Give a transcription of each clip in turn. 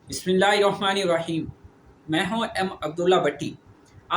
بسم اللہ الرحمن الرحیم۔ میں ہوں ایم عبداللہ بٹی۔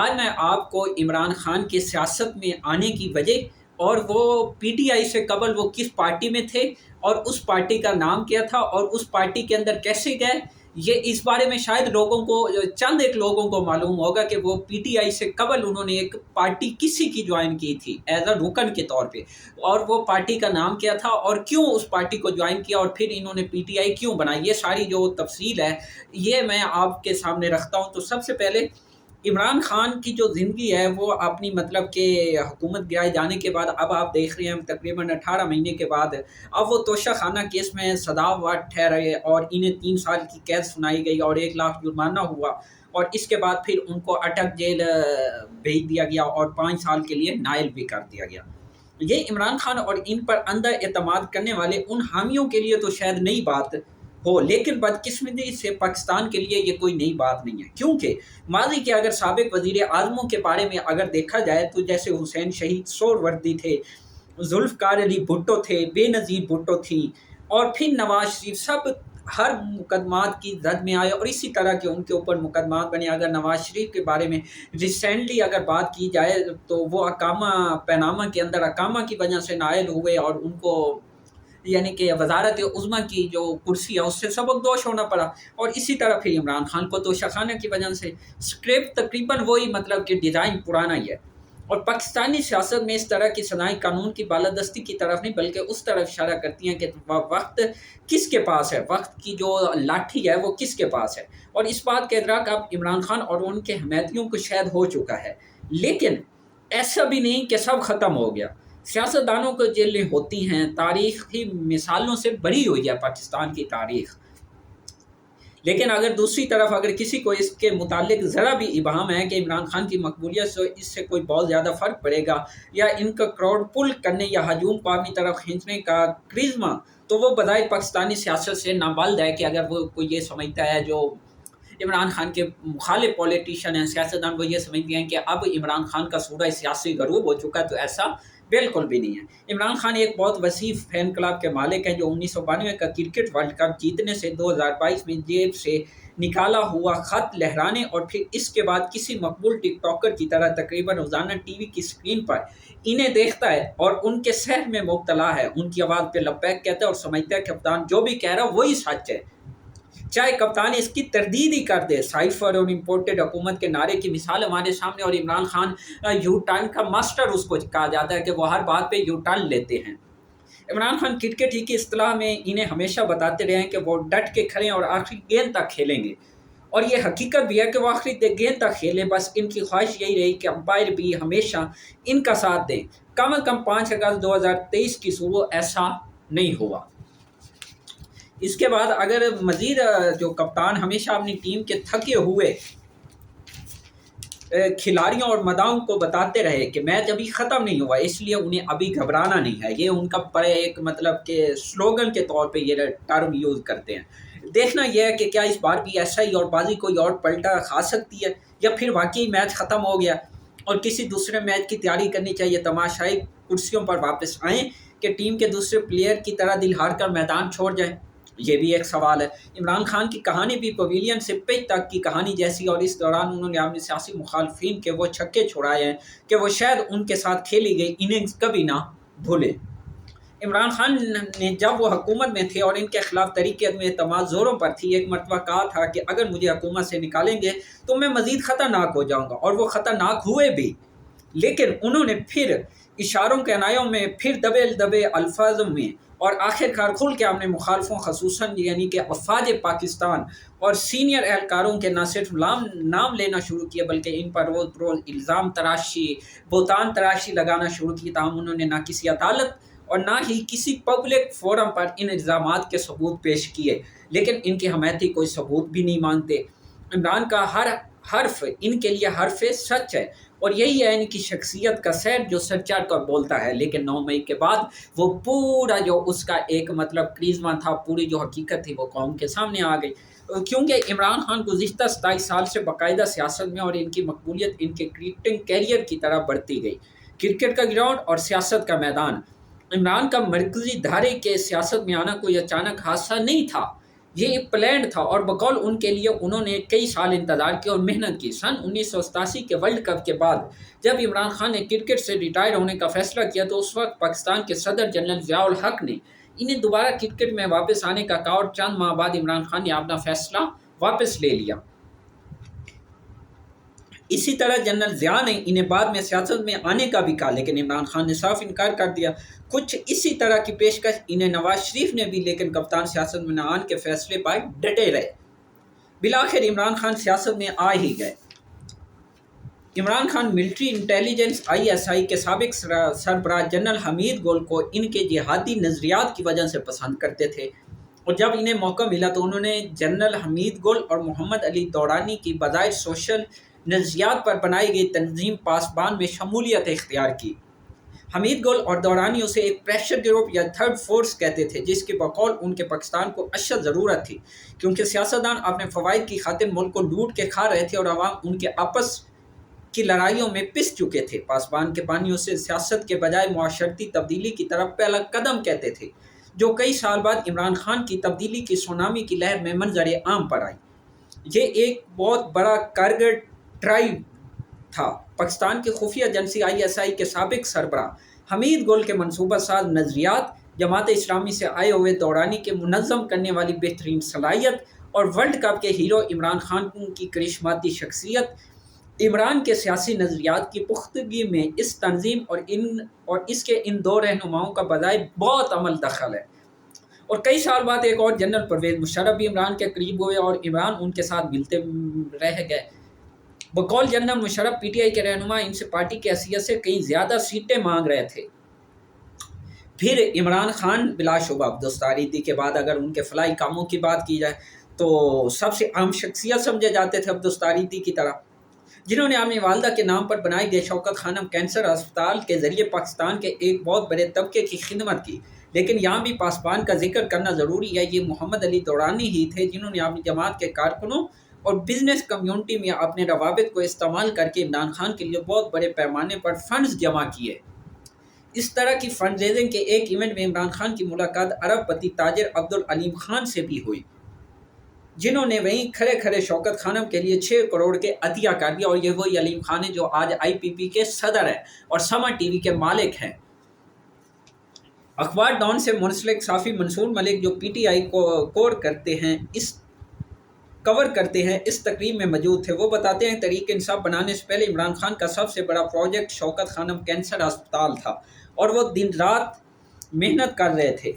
آج میں آپ کو عمران خان کے سیاست میں آنے کی وجہ اور وہ پی ٹی آئی سے قبل وہ کس پارٹی میں تھے اور اس پارٹی کا نام کیا تھا اور اس پارٹی کے اندر کیسے گئے، یہ اس بارے میں شاید لوگوں کو چند ایک لوگوں کو معلوم ہوگا کہ وہ پی ٹی آئی سے قبل انہوں نے ایک پارٹی کسی کی جوائن کی تھی ایز اے رکن کے طور پہ، اور وہ پارٹی کا نام کیا تھا اور کیوں اس پارٹی کو جوائن کیا اور پھر انہوں نے پی ٹی آئی کیوں بنائی، یہ ساری جو تفصیل ہے یہ میں آپ کے سامنے رکھتا ہوں۔ تو سب سے پہلے عمران خان کی جو زندگی ہے وہ اپنی مطلب کہ حکومت گرائے جانے کے بعد اب آپ دیکھ رہے ہیں تقریباً 18 مہینے کے بعد اب وہ توشہ خانہ کیس میں سزا وقت ٹھہرے اور انہیں 3 سال کی قید سنائی گئی اور 1 لاکھ جرمانہ ہوا، اور اس کے بعد پھر ان کو اٹک جیل بھیج دیا گیا اور 5 سال کے لیے نائل بھی کر دیا گیا۔ یہ عمران خان اور ان پر اندر اعتماد کرنے والے ان حامیوں کے لیے تو شاید نئی بات ہو، لیکن بدقسمتی سے پاکستان کے لیے یہ کوئی نئی بات نہیں ہے، کیونکہ ماضی کے اگر سابق وزیر اعظموں کے بارے میں اگر دیکھا جائے تو جیسے حسین شہید سہروردی تھے، ذوالفقار علی بھٹو تھے، بے نظیر بھٹو تھی، اور پھر نواز شریف، سب ہر مقدمات کی زد میں آئے اور اسی طرح کے ان کے اوپر مقدمات بنے۔ اگر نواز شریف کے بارے میں ریسنٹلی اگر بات کی جائے تو وہ اقامہ پیناما کے اندر اقامہ کی وجہ سے نائل ہوئے اور ان کو یعنی کہ وزارت عظمیٰ کی جو کرسی ہے اس سے سبکدوش ہونا پڑا، اور اسی طرح پھر عمران خان کو توشہ خانہ کی وجہ سے اسکرپٹ تقریباً وہی مطلب کہ ڈیزائن پرانا ہی ہے، اور پاکستانی سیاست میں اس طرح کی سزائیں قانون کی بالادستی کی طرف نہیں بلکہ اس طرف اشارہ کرتی ہیں کہ وقت کس کے پاس ہے، وقت کی جو لاٹھی ہے وہ کس کے پاس ہے، اور اس بات کا ادراک اب عمران خان اور ان کے حمایتیوں کو شاید ہو چکا ہے، لیکن ایسا بھی نہیں کہ سب ختم ہو گیا۔ سیاستدانوں کو جیلیں ہوتی ہیں، تاریخی مثالوں سے بری ہوئی ہے پاکستان کی تاریخ، لیکن اگر دوسری طرف اگر کسی کو اس کے متعلق ذرا بھی ابہام ہے کہ عمران خان کی مقبولیت سے اس سے کوئی بہت زیادہ فرق پڑے گا یا ان کا کراؤڈ پل کرنے یا ہجوم کو اپنی طرف کھینچنے کا کرزما، تو وہ بظاہر پاکستانی سیاست سے نابلد ہے کہ اگر وہ کوئی یہ سمجھتا ہے جو عمران خان کے مخالف پولیٹیشین ہیں، سیاستدان، وہ یہ سمجھتے ہیں کہ اب عمران خان کا سورہ سیاسی غروب ہو چکا ہے، تو ایسا بالکل بھی نہیں ہے۔ عمران خان ایک بہت وسیع فین کلب کے مالک ہیں جو 1992 کا کرکٹ ورلڈ کپ جیتنے سے 2022 میں جیب سے نکالا ہوا خط لہرانے اور پھر اس کے بعد کسی مقبول ٹک ٹاکر کی طرح تقریباً روزانہ ٹی وی کی سکرین پر انہیں دیکھتا ہے اور ان کے سحر میں مبتلا ہے، ان کی آواز پہ لبیک کہتا ہے اور سمجھتا ہے کہ کپتان جو بھی کہہ رہا ہے وہی سچ ہے، چاہے کپتان اس کی تردید ہی کر دے۔ سائفر اور امپورٹڈ حکومت کے نعرے کی مثال ہمارے سامنے، اور عمران خان یو ٹرن کا ماسٹر اس کو کہا جاتا ہے کہ وہ ہر بات پہ یو ٹرن لیتے ہیں۔ عمران خان کرکٹ ہی کی اصطلاح میں انہیں ہمیشہ بتاتے رہے ہیں کہ وہ ڈٹ کے کھڑے اور آخری گیند تک کھیلیں گے، اور یہ حقیقت بھی ہے کہ وہ آخری گیند تک کھیلیں، بس ان کی خواہش یہی رہی کہ امپائر بھی ہمیشہ ان کا ساتھ دیں۔ کم از کم 5 اگست 2023 کی صبح ایسا نہیں ہوا۔ اس کے بعد اگر مزید جو کپتان ہمیشہ اپنی ٹیم کے تھکے ہوئے کھلاڑیوں اور مداحوں کو بتاتے رہے کہ میچ ابھی ختم نہیں ہوا، اس لیے انہیں ابھی گھبرانا نہیں ہے، یہ ان کا بڑے ایک مطلب کہ سلوگن کے طور پہ یہ ٹرم یوز کرتے ہیں۔ دیکھنا یہ ہے کہ کیا اس بار بھی ایسا ہی اور بازی کوئی اور پلٹا کھا سکتی ہے، یا پھر واقعی میچ ختم ہو گیا اور کسی دوسرے میچ کی تیاری کرنی چاہیے، تماشائی کرسیوں پر واپس آئیں کہ ٹیم کے دوسرے پلیئر کی طرح دل ہار کر میدان چھوڑ جائیں، یہ بھی ایک سوال ہے۔ عمران خان کی کہانی بھی پویلین سے پچ تک کی کہانی جیسی، اور اس دوران انہوں نے اپنے سیاسی مخالفین کے وہ چھکے چھڑائے ہیں کہ وہ شاید ان کے ساتھ کھیلی گئی اننگز کبھی نہ بھولے۔ عمران خان نے جب وہ حکومت میں تھے اور ان کے خلاف طریقے میں اعتماد زوروں پر تھی، ایک مرتبہ کہا تھا کہ اگر مجھے حکومت سے نکالیں گے تو میں مزید خطرناک ہو جاؤں گا، اور وہ خطرناک ہوئے بھی، لیکن انہوں نے پھر اشاروں کے عنایوں میں، پھر دبے دبے الفاظوں میں، اور آخر کار کھل کے اپنے مخالفوں خصوصاً یعنی کہ افواج پاکستان اور سینئر اہلکاروں کے نہ صرف نام لینا شروع کیا بلکہ ان پر روز بروز الزام تراشی، بہتان تراشی لگانا شروع کی، تاہم انہوں نے نہ کسی عدالت اور نہ ہی کسی پبلک فورم پر ان الزامات کے ثبوت پیش کیے، لیکن ان کے حمایتی کوئی ثبوت بھی نہیں مانتے۔ عمران کا ہر حرف ان کے لیے حرف سچ ہے، اور یہی ہے ان کی شخصیت کا سیر جو سر چڑھ کر بولتا ہے، لیکن 9 مئی کے بعد وہ پورا جو اس کا ایک مطلب کرزما تھا، پوری جو حقیقت تھی وہ قوم کے سامنے آ گئی، کیونکہ عمران خان گزشتہ 27 سال سے باقاعدہ سیاست میں اور ان کی مقبولیت ان کے کرکٹنگ کیریئر کی طرح بڑھتی گئی۔ کرکٹ کا گراؤنڈ اور سیاست کا میدان، عمران کا مرکزی دھارے کے سیاست میں آنا کوئی اچانک حادثہ نہیں تھا، یہ ایک پلان تھا اور بقول ان کے لیے انہوں نے کئی سال انتظار کیا اور محنت کی۔ سن 1987 کے ورلڈ کپ کے بعد جب عمران خان نے کرکٹ سے ریٹائر ہونے کا فیصلہ کیا تو اس وقت پاکستان کے صدر جنرل ضیاء الحق نے انہیں دوبارہ کرکٹ میں واپس آنے کا کہا اور چند ماہ بعد عمران خان نے اپنا فیصلہ واپس لے لیا۔ اسی طرح جنرل ضیاء نے انہیں بعد میں سیاست میں آنے کا بھی کہا لیکن عمران خان نے صاف انکار کر دیا۔ کچھ اسی طرح کی پیشکش انہیں نواز شریف نے بھی لیکن کپتان سیاست میں نہ آنے کے فیصلے پر ڈٹے رہے۔ بالآخر عمران خان سیاست میں آ ہی گئے۔ Imran Khan military intelligence ISI کے سابق سربراہ جنرل حمید گل کو ان کے جہادی نظریات کی وجہ سے پسند کرتے تھے اور جب انہیں موقع ملا تو انہوں نے جنرل حمید گل اور محمد علی دورانی کی بظاہر سوشل نظریات پر بنائی گئی تنظیم پاسبان میں شمولیت اختیار کی۔ حمید گل اور دورانی اسے ایک پریشر گروپ یا تھرڈ فورس کہتے تھے جس کی بقول ان کے پاکستان کو اشد ضرورت تھی کیونکہ سیاستدان اپنے فوائد کی خاطر ملک کو لوٹ کے کھا رہے تھے اور عوام ان کے آپس کی لڑائیوں میں پس چکے تھے۔ پاسبان کے بانیوں سے سیاست کے بجائے معاشرتی تبدیلی کی طرف پہلا قدم کہتے تھے جو کئی سال بعد عمران خان کی تبدیلی کی سونامی کی لہر میں منظر عام پر آئی۔ یہ ایک بہت بڑا کارگر ٹرائب تھا۔ پاکستان کی خفیہ ایجنسی ISI کے سابق سربراہ حمید گل کے منصوبہ ساز نظریات، جماعت اسلامی سے آئے ہوئے دورانی کے منظم کرنے والی بہترین صلاحیت اور ورلڈ کپ کے ہیرو عمران خان کی کرشماتی شخصیت، عمران کے سیاسی نظریات کی پختگی میں اس تنظیم اور اس کے ان دو رہنماؤں کا بظاہر بہت عمل دخل ہے۔ اور کئی سال بعد ایک اور جنرل پرویز مشرف بھی عمران کے قریب ہوئے اور عمران ان کے ساتھ ملتے رہ گئے۔ بقول جنرل مشرف PTI کے رہنما ان سے پارٹی کی حیثیت سے کئی زیادہ سیٹیں مانگ رہے تھے۔ پھر عمران خان بلا شبہ عبدالستار کے بعد اگر ان کے فلاحی کاموں کی بات کی جائے تو سب سے اہم شخصیت سمجھے جاتے تھے عبدالستار کی طرح، جنہوں نے اپنی والدہ کے نام پر بنائی گئے شوکت خانم کینسر اسپتال کے ذریعے پاکستان کے ایک بہت بڑے طبقے کی خدمت کی۔ لیکن یہاں بھی پاسبان کا ذکر کرنا ضروری ہے۔ یہ محمد علی دورانی ہی تھے جنہوں نے اپنی جماعت کے کارکنوں اور بزنس کمیونٹی میں اپنے روابط کو استعمال کر کے عمران خان کے لیے بہت بڑے پیمانے پر فنڈز جمع کیے۔ اس طرح کی فنڈ ریزنگ کے ایک ایونٹ میں عمران خان کی ملاقات عرب پتی تاجر عبدالعلیم خان سے بھی ہوئی، جنہوں نے وہیں کھڑے کھڑے شوکت خانم کے لیے 6 کروڑ کے عطیہ کر دیا، اور یہ وہی علیم خان ہے جو آج IPP کے صدر ہیں اور سما TV کے مالک ہیں۔ اخبار ڈان سے منسلک صحافی منصور ملک جو PTI کو کور کرتے ہیں اس تقریب میں موجود تھے۔ وہ بتاتے ہیں تحریک انصاف بنانے سے پہلے عمران خان کا سب سے بڑا پروجیکٹ شوکت خانم کینسر اسپتال تھا اور وہ دن رات محنت کر رہے تھے۔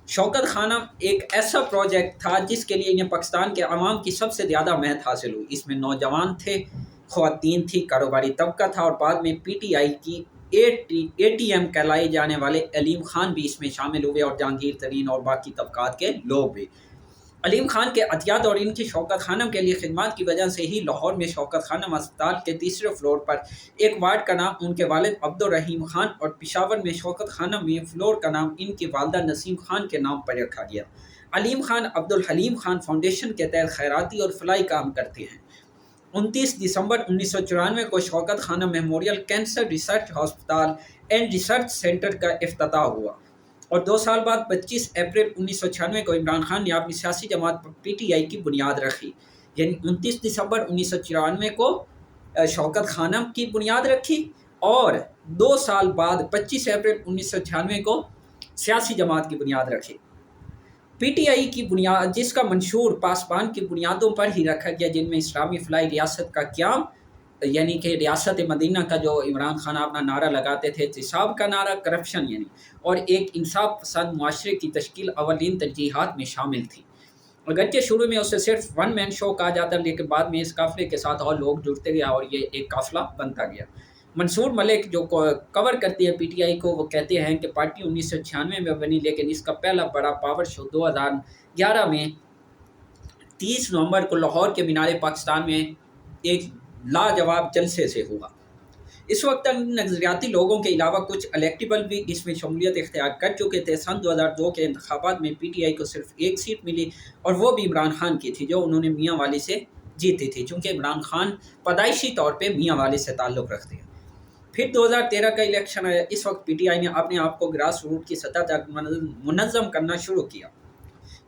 شوکت خانم ایک ایسا پروجیکٹ تھا جس کے لیے انہیں پاکستان کے عوام کی سب سے زیادہ محنت حاصل ہوئی۔ اس میں نوجوان تھے، خواتین تھی، کاروباری طبقہ تھا اور بعد میں PTI کی ATM کہلائے جانے والے علیم خان بھی اس میں شامل ہوئے اور جہانگیر ترین اور باقی طبقات کے لوگ بھی۔ علیم خان کے عطیات اور ان کی شوکت خانم کے لیے خدمات کی وجہ سے ہی لاہور میں شوکت خانم اسپتال کے 3 فلور پر ایک وارڈ کا نام ان کے والد عبدالرحیم خان اور پشاور میں شوکت خانم میں فلور کا نام ان کی والدہ نسیم خان کے نام پر رکھا گیا۔ علیم خان عبدالحلیم خان فاؤنڈیشن کے تحت خیراتی اور فلاحی کام کرتے ہیں۔ 29 دسمبر 1994 کو شوکت خانم میموریل کینسر ریسرچ ہسپتال اینڈ ریسرچ سینٹر کا افتتاح ہوا اور 2 سال بعد 25 اپریل 1996 کو عمران خان نے اپنی سیاسی جماعت PTI کی بنیاد رکھی۔ یعنی 29 دسمبر 1994 کو شوکت خانم کی بنیاد رکھی اور 2 سال بعد 25 اپریل 1996 کو سیاسی جماعت کی بنیاد رکھی۔ PTI کی بنیاد جس کا منشور پاسبان کی بنیادوں پر ہی رکھا گیا، جن میں اسلامی فلاحی ریاست کا قیام، یعنی کہ ریاست مدینہ کا جو عمران خان اپنا نعرہ لگاتے تھے، احتساب کا نعرہ، کرپشن یعنی، اور ایک انصاف پسند معاشرے کی تشکیل اولین ترجیحات میں شامل تھی۔ اگرچہ شروع میں اسے صرف ون مین شو کہا جاتا لیکن بعد میں اس قافلے کے ساتھ اور لوگ جڑتے گیا اور یہ ایک قافلہ بنتا گیا۔ منصور ملک جو کور کرتی ہے PTI کو، وہ کہتے ہیں کہ پارٹی 1996 میں بنی لیکن اس کا پہلا بڑا پاور شو 2011 میں 30 نومبر کو لاہور کے مینار پاکستان میں ایک لاجواب جلسے سے ہوا۔ اس وقت تک نظریاتی لوگوں کے علاوہ کچھ الیکٹیبل بھی اس میں شمولیت اختیار کر چکے تھے۔ سن 2002 کے انتخابات میں PTI کو صرف 1 سیٹ ملی اور وہ بھی عمران خان کی تھی جو انہوں نے میاں والی سے جیتی تھی، چونکہ عمران خان پیدائشی طور پہ میاں والی سے تعلق رکھتے ہیں۔ پھر 2013 کا الیکشن آیا۔ اس وقت PTI نے اپنے آپ کو گراس روٹ کی سطح تک منظم کرنا شروع کیا۔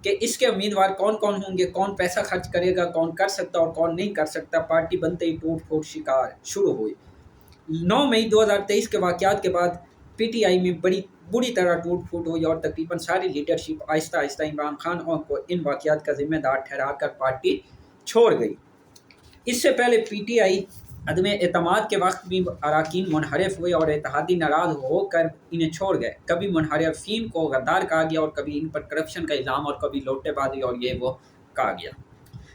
کہ اس کے امیدوار کون کون ہوں گے، کون پیسہ خرچ کرے گا، کون کر سکتا اور کون نہیں کر سکتا، پارٹی بنتے ہی ٹوٹ پھوٹ شکار شروع ہوئی۔ 9 مئی 2023 کے واقعات کے بعد پی ٹی آئی میں بری طرح ٹوٹ پھوٹ ہوئی اور تقریباً ساری لیڈرشپ آہستہ آہستہ عمران خان کو ان واقعات کا ذمہ دار ٹھہرا کر پارٹی چھوڑ گئی۔ اس سے پہلے پی ٹی آئی عدم اعتماد کے وقت بھی اراکین منحرف ہوئے اور اتحادی ناراض ہو کر انہیں چھوڑ گئے۔ کبھی منحرفین کو غدار کہا گیا اور کبھی ان پر کرپشن کا الزام اور کبھی لوٹے بازی اور یہ وہ کہا گیا۔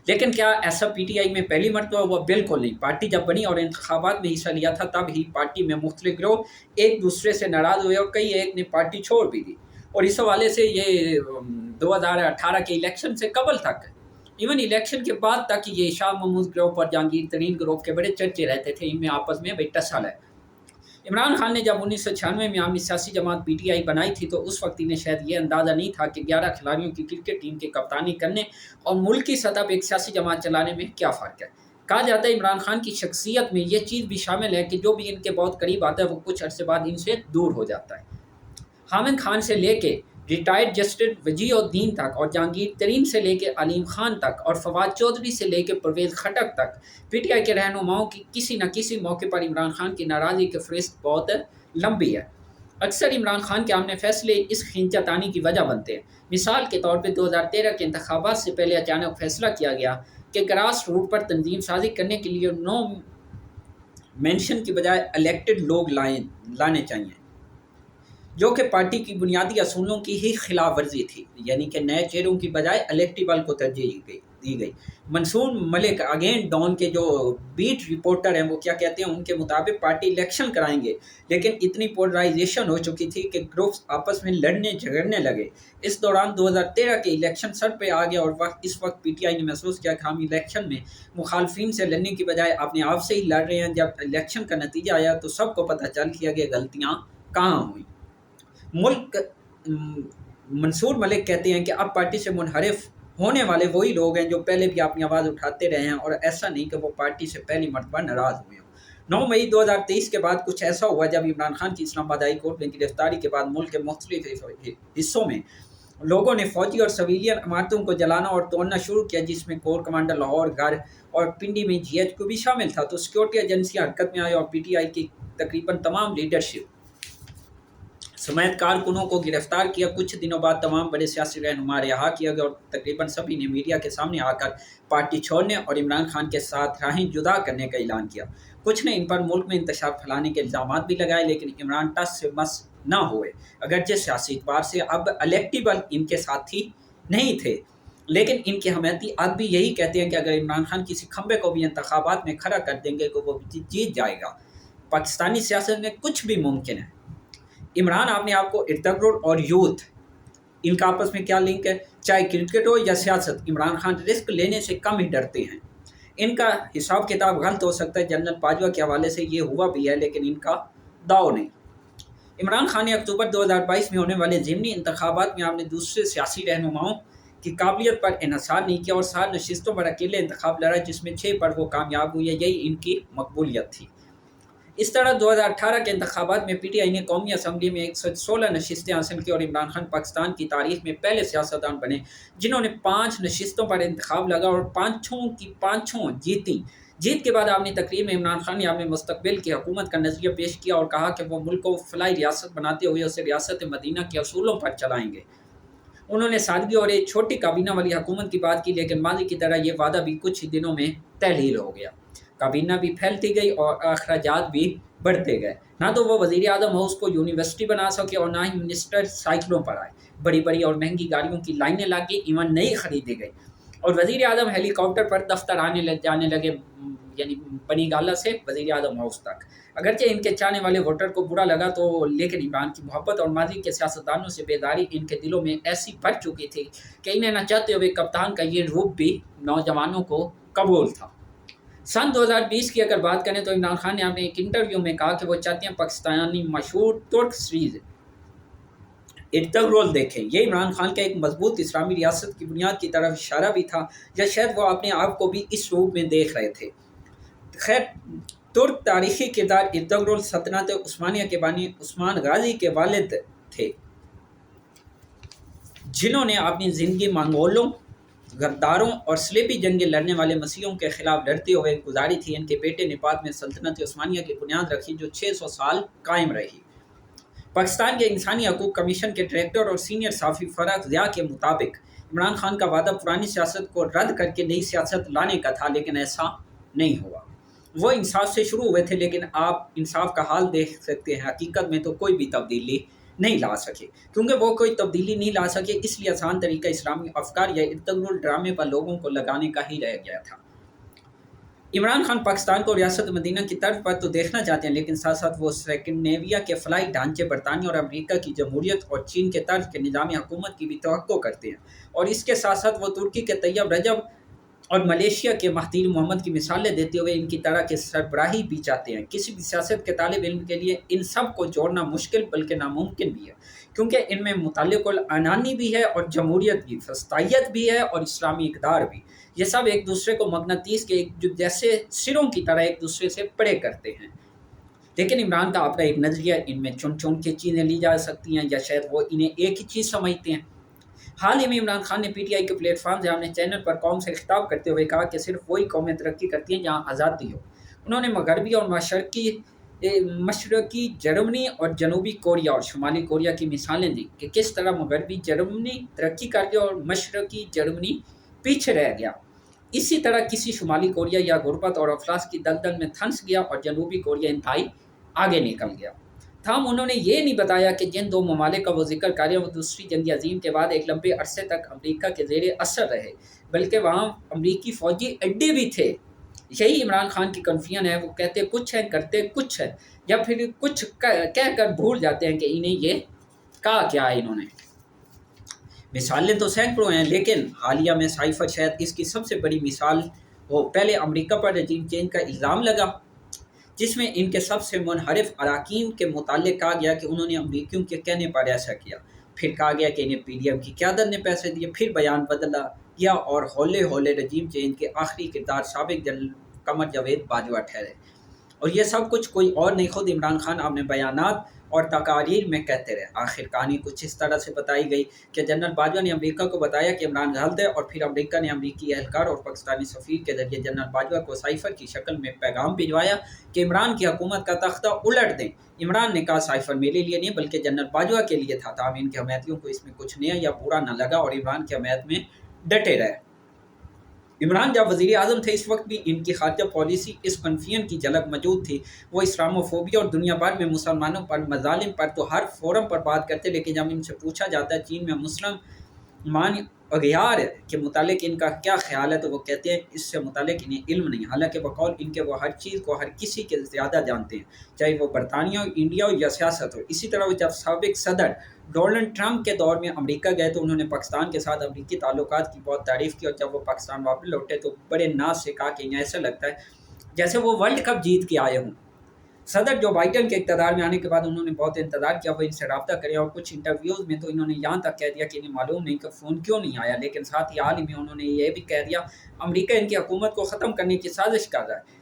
لیکن کیا ایسا پی ٹی آئی میں پہلی مرتبہ ہوا؟ بالکل نہیں۔ پارٹی جب بنی اور انتخابات میں حصہ لیا تھا تب ہی پارٹی میں مختلف گروہ ایک دوسرے سے ناراض ہوئے اور کئی ایک نے پارٹی چھوڑ بھی دی، اور اس حوالے سے یہ 2018 کے الیکشن سے قبل تک، ایون الیکشن کے بعد تک یہ شاہ محمود گروپ اور جہانگیر ترین گروپ کے بڑے چرچے رہتے تھے، ان میں آپس میں بھائی ٹسل ہے۔ عمران خان نے جب 1996 میں اپنی سیاسی جماعت پی ٹی آئی بنائی تھی تو اس وقت انہیں شاید یہ اندازہ نہیں تھا کہ 11 کھلاڑیوں کی کرکٹ ٹیم کی کپتانی کرنے اور ملکی سطح پہ ایک سیاسی جماعت چلانے میں کیا فرق ہے۔ کہا جاتا ہے عمران خان کی شخصیت میں یہ چیز بھی شامل ہے کہ جو بھی ان کے بہت قریب آتا ہے وہ کچھ عرصے بعد ان سے دور ہو جاتا ہے۔ حامد خان سے لے کے ریٹائرڈ جسٹس وجیہ الدین تک اور جہانگیر ترین سے لے کے علیم خان تک اور فواد چودھری سے لے کے پرویز خٹک تک پی ٹی آئی کے رہنماؤں کی کسی نہ کسی موقع پر عمران خان کی ناراضی کی فہرست بہت لمبی ہے۔ اکثر عمران خان کے آمنے فیصلے اس کھینچا کی وجہ بنتے ہیں۔ مثال کے طور پہ 2013 کے انتخابات سے پہلے اچانک فیصلہ کیا گیا کہ گراس روٹ پر تنظیم سازی کرنے کے لیے نو مینشن کی بجائے الیکٹڈ لوگ لانے چاہیے، جو کہ پارٹی کی بنیادی اصولوں کی ہی خلاف ورزی تھی، یعنی کہ نئے چہروں کی بجائے الیکٹیبل کو ترجیح دی گئی۔ منصور ملک اگین ڈان کے جو بیٹ رپورٹر ہیں وہ کیا کہتے ہیں، ان کے مطابق پارٹی الیکشن کرائیں گے، لیکن اتنی پولرائزیشن ہو چکی تھی کہ گروپس آپس میں لڑنے جھگڑنے لگے۔ اس دوران 2013 کے الیکشن سر پہ آ گیا اور اس وقت پی ٹی آئی نے محسوس کیا کہ ہم الیکشن میں مخالفین سے لڑنے کی بجائے اپنے آپ سے ہی لڑ رہے ہیں۔ جب الیکشن کا نتیجہ آیا تو سب کو پتہ چل گیا کہ غلطیاں کہاں ہوئیں۔ منصور ملک کہتے ہیں کہ اب پارٹی سے منحرف ہونے والے وہی لوگ ہیں جو پہلے بھی اپنی آواز اٹھاتے رہے ہیں، اور ایسا نہیں کہ وہ پارٹی سے پہلی مرتبہ ناراض ہوئے ہوں۔ 9 مئی 2023 کے بعد کچھ ایسا ہوا جب عمران خان کی اسلام آباد ہائی کورٹ میں گرفتاری کے بعد ملک کے مختلف حصوں میں لوگوں نے فوجی اور سویلین عمارتوں کو جلانا اور توڑنا شروع کیا، جس میں کور کمانڈر لاہور، گھر اور پنڈی میں جی ایچ کو بھی شامل تھا۔ تو سیکورٹی ایجنسیاں حرکت میں آئی اور پی ٹی آئی کی تقریباً تمام لیڈرشپ سمیت کارکنوں کو گرفتار کیا۔ کچھ دنوں بعد تمام بڑے سیاسی رہنما رہا کیا گیا اور تقریباً سبھی نے میڈیا کے سامنے آ کر پارٹی چھوڑنے اور عمران خان کے ساتھ راہیں جدا کرنے کا اعلان کیا۔ کچھ نے ان پر ملک میں انتشار پھیلانے کے الزامات بھی لگائے، لیکن عمران ٹس سے مس نہ ہوئے۔ اگرچہ سیاسی اعتبار سے اب الیکٹیبل ان کے ساتھی نہیں تھے، لیکن ان کے حمایتی اب بھی یہی کہتے ہیں کہ اگر عمران خان کسی کھمبے کو بھی انتخابات میں کھڑا کر دیں گے تو وہ جیت جائے گا۔ پاکستانی سیاست میں کچھ بھی ممکن ہے۔ عمران اپنے آپ کو ارتگرل اور یوتھ، ان کا آپس میں کیا لنک ہے؟ چاہے کرکٹ ہو یا سیاست، عمران خان رسک لینے سے کم ہی ڈرتے ہیں۔ ان کا حساب کتاب غلط ہو سکتا ہے، جنرل باجوہ کے حوالے سے یہ ہوا بھی ہے، لیکن ان کا داؤ نہیں۔ عمران خان نے اکتوبر 2022 میں ہونے والے ضمنی انتخابات میں اپنے دوسرے سیاسی رہنماؤں کی قابلیت پر انحصار نہیں کیا اور 7 نشستوں پر اکیلے انتخاب لڑا، جس میں 6 پر وہ کامیاب ہوئے۔ یہی ان کی مقبولیت تھی۔ اس طرح 2018 کے انتخابات میں پی ٹی آئی نے قومی اسمبلی میں 116 نشستیں حاصل کی اور عمران خان پاکستان کی تاریخ میں پہلے سیاستدان بنے جنہوں نے 5 نشستوں پر انتخاب لگا اور 5 کی 5 جیتیں۔ جیت کے بعد اپنی تقریر میں عمران خان نے اپنے مستقبل کی حکومت کا نظریہ پیش کیا اور کہا کہ وہ ملک کو فلاحی ریاست بناتے ہوئے اسے ریاست مدینہ کے اصولوں پر چلائیں گے۔ انہوں نے سادگی اور ایک چھوٹی کابینہ والی حکومت کی بات کی، لیکن ماضی کی طرح یہ وعدہ بھی کچھ ہی دنوں میں تحلیل ہو گیا۔ کابینہ بھی پھیلتی گئی اور اخراجات بھی بڑھتے گئے۔ نہ تو وہ وزیر اعظم ہاؤس کو یونیورسٹی بنا سکے اور نہ ہی منسٹر سائیکلوں پر آئے۔ بڑی بڑی اور مہنگی گاڑیوں کی لائنیں لگ گئی، ایون نئی خریدی گئی، اور وزیر اعظم ہیلی کاپٹر پر دفتر آنے جانے لگے، یعنی بنی گالہ سے وزیر اعظم ہاؤس تک۔ اگرچہ ان کے چاہنے والے ووٹر کو برا لگا تو لیکن عمران کی محبت اور ماضی کے سیاستدانوں سے بیداری ان کے دلوں میں ایسی بھر چکی تھی کہ انہیں نہ چاہتے ہوئے کپتان کا یہ روپ بھی نوجوانوں کو قبول تھا۔ سن 2020 کی اگر بات کریں تو عمران خان نے اپنے ایک انٹرویو میں کہا کہ وہ چاہتے ہیں پاکستانی مشہور ترک سیریز ارطغرل دیکھیں۔ یہ عمران خان کا ایک مضبوط اسلامی ریاست کی بنیاد کی طرف اشارہ بھی تھا، یا شاید وہ اپنے آپ کو بھی اس روپ میں دیکھ رہے تھے۔ خیر، ترک تاریخی کردار ارطغرل سلطنت عثمانیہ کے بانی عثمان غازی کے والد تھے۔ جنہوں نے اپنی زندگی منگولوں، غداروں اور صلیبی جنگیں لڑنے والے مسیحیوں کے خلاف لڑتے ہوئے گزاری تھی، ان کے بیٹے نے بعد میں سلطنت عثمانیہ کی بنیاد رکھی جو 600 سال قائم رہی۔ پاکستان کے انسانی حقوق کمیشن کے ڈائریکٹر اور سینئر صحافی فرح ضیاء کے مطابق عمران خان کا وعدہ پرانی سیاست کو رد کر کے نئی سیاست لانے کا تھا، لیکن ایسا نہیں ہوا۔ وہ انصاف سے شروع ہوئے تھے، لیکن آپ انصاف کا حال دیکھ سکتے ہیں، حقیقت میں تو کوئی بھی تبدیلی نہیں لا سکے۔ کیونکہ وہ کوئی تبدیلی نہیں لا سکے، اس لیے آسان طریقہ اسلامی افکار یا ارطغرل ڈرامے پر لوگوں کو لگانے کا ہی رہ گیا تھا۔ عمران خان پاکستان کو ریاست مدینہ کی طرز پر تو دیکھنا چاہتے ہیں، لیکن ساتھ ساتھ وہ اسکینڈینیویا کے فلاحی ڈھانچے، برطانیہ اور امریکہ کی جمہوریت اور چین کے طرز کے نظام حکومت کی بھی توقع کرتے ہیں، اور اس کے ساتھ ساتھ وہ ترکی کے طیب رجب اور ملیشیا کے مہدی محمد کی مثالیں دیتے ہوئے ان کی طرح کی سربراہی بھی چاہتے ہیں۔ کسی بھی سیاست کے طالب علم کے لیے ان سب کو جوڑنا مشکل بلکہ ناممکن بھی ہے، کیونکہ ان میں متعلق العنانی بھی ہے اور جمہوریت بھی، فسطائیت بھی ہے اور اسلامی اقدار بھی۔ یہ سب ایک دوسرے کو مغناطیس کے جیسے سروں کی طرح ایک دوسرے سے پرے کرتے ہیں۔ لیکن عمران کا اپنا ایک نظریہ، ان میں چن چن کے چیزیں لی جا سکتی ہیں، یا شاید وہ انہیں ایک ہی چیز سمجھتے ہیں۔ حال ہی میں عمران خان نے پی ٹی آئی کے پلیٹ فارم سے اپنے چینل پر قوم سے خطاب کرتے ہوئے کہا کہ صرف وہی قومیں ترقی کرتی ہیں جہاں آزادی ہو۔ انہوں نے مغربی اور مشرقی جرمنی اور جنوبی کوریا اور شمالی کوریا کی مثالیں دیں کہ کس طرح مغربی جرمنی ترقی کر گیا اور مشرقی جرمنی پیچھے رہ گیا۔ اسی طرح کسی شمالی کوریا یا غربت اور افلاس کی دلدل میں پھنس گیا اور جنوبی کوریا انتہائی آگے نکل گیا۔ تاہم انہوں نے یہ نہیں بتایا کہ جن دو ممالک کا وہ ذکر کر رہے ہیں وہ دوسری جنگ عظیم کے بعد ایک لمبے عرصے تک امریکہ کے زیر اثر رہے، بلکہ وہاں امریکی فوجی اڈے بھی تھے۔ یہی عمران خان کی کنفیوژن ہے، وہ کہتے کچھ ہے کرتے کچھ ہے، یا پھر کچھ کہہ کر بھول جاتے ہیں کہ انہیں یہ کہا کیا ہے انہوں نے۔ مثالیں تو سینکڑوں ہیں، لیکن حالیہ میں سائفر شاید اس کی سب سے بڑی مثال ہو۔ پہلے امریکہ پر رجیم چینج کا الزام لگا، جس میں ان کے سب سے منحرف اراکین کے متعلق کہا گیا کہ انہوں نے امریکیوں کے کہنے پر ایسا کیا، پھر کہا گیا کہ انہیں پی ڈی ایم کی قیادت نے پیسے دیے، پھر بیان بدلا گیا اور ہولے ہولے رجیم چینج کے آخری کردار سابق جنرل قمر جاوید باجوہ ٹھہرے۔ اور یہ سب کچھ کوئی اور نہیں، خود عمران خان اپنے بیانات اور تقاریر میں کہتے رہے۔ آخر کہانی کچھ اس طرح سے بتائی گئی کہ جنرل باجوہ نے امریکہ کو بتایا کہ عمران غلط ہے، اور پھر امریکہ نے امریکی اہلکار اور پاکستانی سفیر کے ذریعے جنرل باجوہ کو سائفر کی شکل میں پیغام بھجوایا کہ عمران کی حکومت کا تختہ الٹ دیں۔ عمران نے کہا سائفر میرے لیے نہیں بلکہ جنرل باجوہ کے لیے تھا، تاہم ان کے حمایتیوں کو اس میں کچھ نیا یا برا نہ لگا اور عمران کی حمایت میں ڈٹے رہے۔ عمران جب وزیر اعظم تھے اس وقت بھی ان کی خارجہ پالیسی اس کنفیوژن کی جھلک موجود تھی۔ وہ اسلاموفوبیا اور دنیا بھر میں مسلمانوں پر مظالم پر تو ہر فورم پر بات کرتے، لیکن جب ان سے پوچھا جاتا ہے چین میں مسلمان اغیار کے متعلق ان کا کیا خیال ہے تو وہ کہتے ہیں اس سے متعلق انہیں علم نہیں، حالانکہ بقول ان کے وہ ہر چیز کو ہر کسی کے زیادہ جانتے ہیں، چاہے وہ برطانیہ ہو، انڈیا ہو یا سیاست ہو۔ اسی طرح وہ جب سابق صدر ڈونلڈ ٹرمپ کے دور میں امریکہ گئے تو انہوں نے پاکستان کے ساتھ امریکی تعلقات کی بہت تعریف کی، اور جب وہ پاکستان واپس لوٹے تو بڑے ناز سے کہا کہ انہیں ایسا لگتا ہے جیسے وہ ورلڈ کپ جیت کے آئے ہوں۔ صدر جو بائیڈن کے اقتدار میں آنے کے بعد انہوں نے بہت انتظار کیا وہ ان سے رابطہ کریں، اور کچھ انٹرویوز میں تو انہوں نے یہاں تک کہہ دیا کہ انہیں معلوم نہیں کہ فون کیوں نہیں آیا، لیکن ساتھ ہی حال ہی میں انہوں نے یہ بھی کہہ دیا امریکہ ان کی حکومت کو ختم کرنے کی سازش کر رہا ہے۔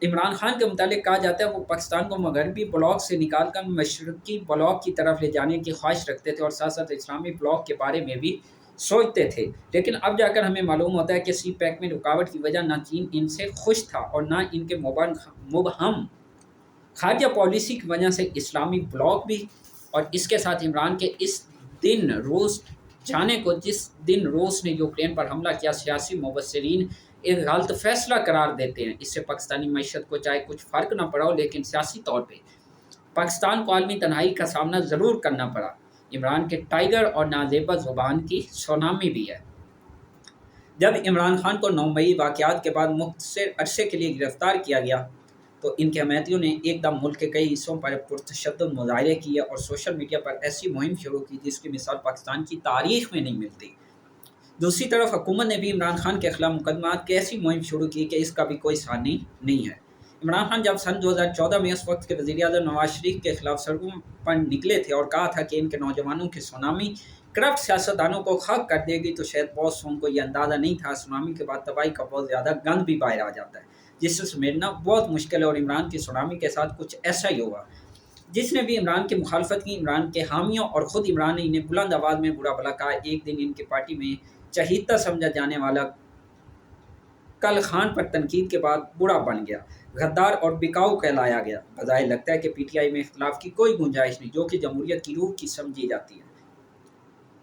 عمران خان کے متعلق کہا جاتا ہے وہ پاکستان کو مغربی بلاک سے نکال کر مشرقی بلاک کی طرف لے جانے کی خواہش رکھتے تھے، اور ساتھ ساتھ اسلامی بلاک کے بارے میں بھی سوچتے تھے، لیکن اب جا کر ہمیں معلوم ہوتا ہے کہ سی پیک میں رکاوٹ کی وجہ نہ چین ان سے خوش تھا اور نہ ان کے مبہم خارجہ پالیسی کی وجہ سے اسلامی بلاک بھی۔ اور اس کے ساتھ عمران کے اس دن روس جانے کو، جس دن روس نے یوکرین پر حملہ کیا، سیاسی مبصرین ایک غلط فیصلہ قرار دیتے ہیں۔ اس سے پاکستانی معیشت کو چاہے کچھ فرق نہ پڑا ہو، لیکن سیاسی طور پہ پاکستان کو عالمی تنہائی کا سامنا ضرور کرنا پڑا۔ عمران کے ٹائیگر اور نازیبا زبان کی سونامی بھی ہے۔ جب عمران خان کو 9 مئی واقعات کے بعد مختصر عرصے کے لیے گرفتار کیا گیا تو ان کے حمایتیوں نے ایک دم ملک کے کئی حصوں پر پرتشدد مظاہرے کیے اور سوشل میڈیا پر ایسی مہم شروع کی جس کی مثال پاکستان کی تاریخ میں نہیں ملتی۔ دوسری طرف حکومت نے بھی عمران خان کے خلاف مقدمات کی ایسی مہم شروع کی کہ اس کا بھی کوئی ثانی نہیں ہے۔ عمران خان جب سن 2014 میں اس وقت کے وزیر اعظم نواز شریف کے خلاف سڑکوں پر نکلے تھے اور کہا تھا کہ ان کے نوجوانوں کی سونامی کرپٹ سیاستدانوں کو خاک کر دے گی، تو شاید بہت سو کو یہ اندازہ نہیں تھا سونامی کے بعد تباہی کا بہت زیادہ گند بھی باہر آ جاتا ہے جس سے سمیٹنا بہت مشکل ہے، اور عمران کی سونامی کے ساتھ کچھ ایسا ہی ہوگا۔ جس نے بھی عمران کی مخالفت کی، عمران کے حامیوں اور خود عمران نے انہیں بلند آواز میں برا بھلا کہا۔ ایک دن ان کی پارٹی میں چہیتا سمجھا جانے والا کل خان پر تنقید کے بعد برا بن گیا، غدار اور بکاؤ کہلایا گیا۔ بظاہر لگتا ہے کہ پی ٹی آئی میں اختلاف کی کوئی گنجائش نہیں، جو کہ جمہوریت کی روح کی سمجھی جاتی ہے،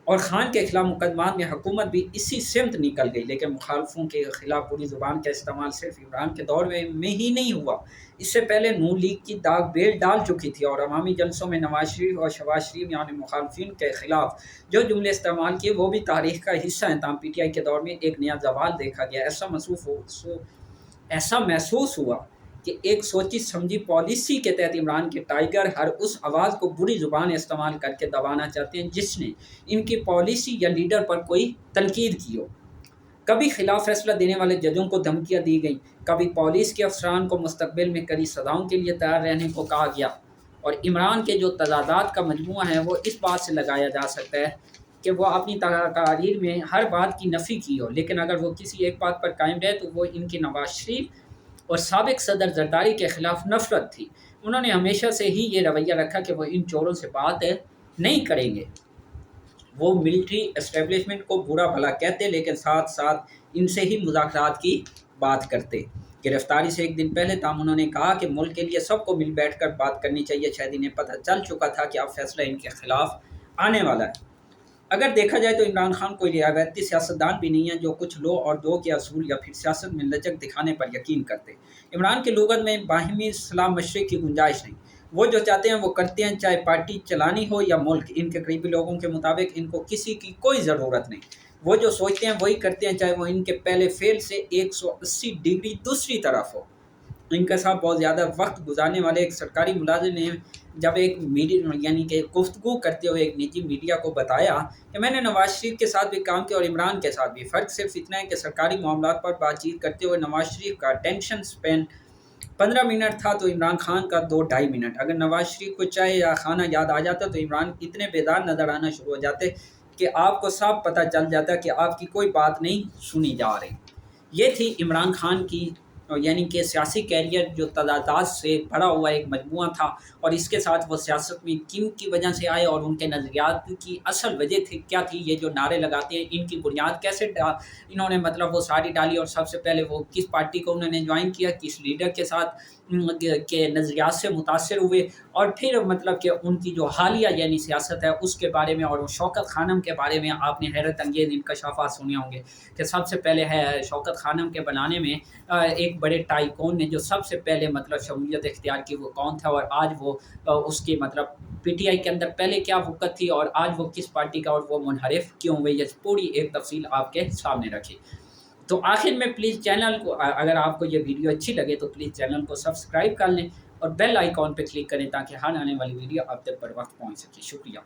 اور خان کے خلاف مقدمات میں حکومت بھی اسی سمت نکل گئی۔ لیکن مخالفوں کے خلاف بری زبان کا استعمال صرف عمران کے دور میں ہی نہیں ہوا، اس سے پہلے نون لیگ کی داغ بیل ڈال چکی تھی، اور عوامی جلسوں میں نواز شریف اور شہباز شریف یعنی مخالفین کے خلاف جو جملے استعمال کیے وہ بھی تاریخ کا حصہ ہیں۔ تاہم پی ٹی آئی کے دور میں ایک نیا زوال دیکھا گیا۔ ایسا محسوس ہوا کہ ایک سوچی سمجھی پالیسی کے تحت عمران کے ٹائیگر ہر اس آواز کو بری زبان استعمال کر کے دبانا چاہتے ہیں جس نے ان کی پالیسی یا لیڈر پر کوئی تنقید کی ہو۔ کبھی خلاف فیصلہ دینے والے ججوں کو دھمکیاں دی گئیں، کبھی پولیس کے افسران کو مستقبل میں کڑی سزاؤں کے لیے تیار رہنے کو کہا گیا، اور عمران کے جو تضادات کا مجموعہ ہے وہ اس بات سے لگایا جا سکتا ہے کہ وہ اپنی تقاریر میں ہر بات کی نفی کی ہو، لیکن اگر وہ کسی ایک بات پر قائم رہے تو وہ ان کی نواز شریف اور سابق صدر زرداری کے خلاف نفرت تھی۔ انہوں نے ہمیشہ سے ہی یہ رویہ رکھا کہ وہ ان چوروں سے بات نہیں کریں گے۔ وہ ملٹری اسٹیبلشمنٹ کو برا بھلا کہتے، لیکن ساتھ ساتھ ان سے ہی مذاکرات کی بات کرتے۔ گرفتاری سے ایک دن پہلے تاہم انہوں نے کہا کہ ملک کے لیے سب کو مل بیٹھ کر بات کرنی چاہیے۔ شاید انہیں پتہ چل چکا تھا کہ اب فیصلہ ان کے خلاف آنے والا ہے۔ اگر دیکھا جائے تو عمران خان کوئی روایتی سیاستدان بھی نہیں ہے جو کچھ لو اور دو کے اصول یا پھر سیاست میں لچک دکھانے پر یقین کرتے۔ عمران کی لغت میں باہمی صلاح مشورے کی گنجائش نہیں، وہ جو چاہتے ہیں وہ کرتے ہیں، چاہے پارٹی چلانی ہو یا ملک۔ ان کے قریبی لوگوں کے مطابق ان کو کسی کی کوئی ضرورت نہیں، وہ جو سوچتے ہیں وہی کرتے ہیں، چاہے وہ ان کے پہلے فعل سے 180 ڈگری دوسری طرف ہو۔ ان کے ساتھ بہت زیادہ وقت گزارنے والے ایک سرکاری ملازم نے جب ایک میڈیا یعنی کہ گفتگو کرتے ہوئے ایک نجی میڈیا کو بتایا کہ میں نے نواز شریف کے ساتھ بھی کام کیا اور عمران کے ساتھ بھی، فرق صرف اتنا ہے کہ سرکاری معاملات پر بات چیت کرتے ہوئے نواز شریف کا اٹینشن سپین 15 منٹ تھا تو عمران خان کا 2-2.5 منٹ۔ اگر نواز شریف کو چائے یا کھانا یاد آ جاتا تو عمران اتنے بیدار نظر آنا شروع ہو جاتے کہ آپ کو صاف پتہ چل جاتا کہ آپ کی کوئی بات نہیں سنی جا رہی۔ یہ تھی عمران خان کی یعنی کہ سیاسی کیریئر جو تضادات سے بھرا ہوا ایک مجموعہ تھا، اور اس کے ساتھ وہ سیاست میں کن کی وجہ سے آئے اور ان کے نظریات کی اصل وجہ تھی کیا تھی، یہ جو نعرے لگاتے ہیں ان کی بنیاد کیسے انہوں نے مطلب وہ ساری ڈالی، اور سب سے پہلے وہ کس پارٹی کو انہوں نے جوائن کیا، کس لیڈر کے ساتھ کے نظریات سے متاثر ہوئے، اور پھر مطلب کہ ان کی جو حالیہ یعنی سیاست ہے اس کے بارے میں، اور شوکت خانم کے بارے میں آپ نے حیرت انگیز انکشافات سنے ہوں گے کہ سب سے پہلے ہے شوکت خانم کے بنانے میں ایک بڑے ٹائکون نے جو سب سے پہلے مطلب شمولیت اختیار کی وہ کون تھا، اور آج وہ اس کی مطلب پی ٹی آئی کے اندر پہلے کیا وقت تھی اور آج وہ کس پارٹی کا اور وہ منحرف کیوں ہوئے، یہ پوری ایک تفصیل آپ کے سامنے رکھی۔ تو آخر میں پلیز چینل کو اگر آپ کو یہ ویڈیو اچھی لگے تو پلیز چینل کو سبسکرائب کر لیں اور بیل آئیکن پہ کلک کریں تاکہ ہر آنے والی ویڈیو آپ تک پر وقت پہنچ سکے۔ شکریہ۔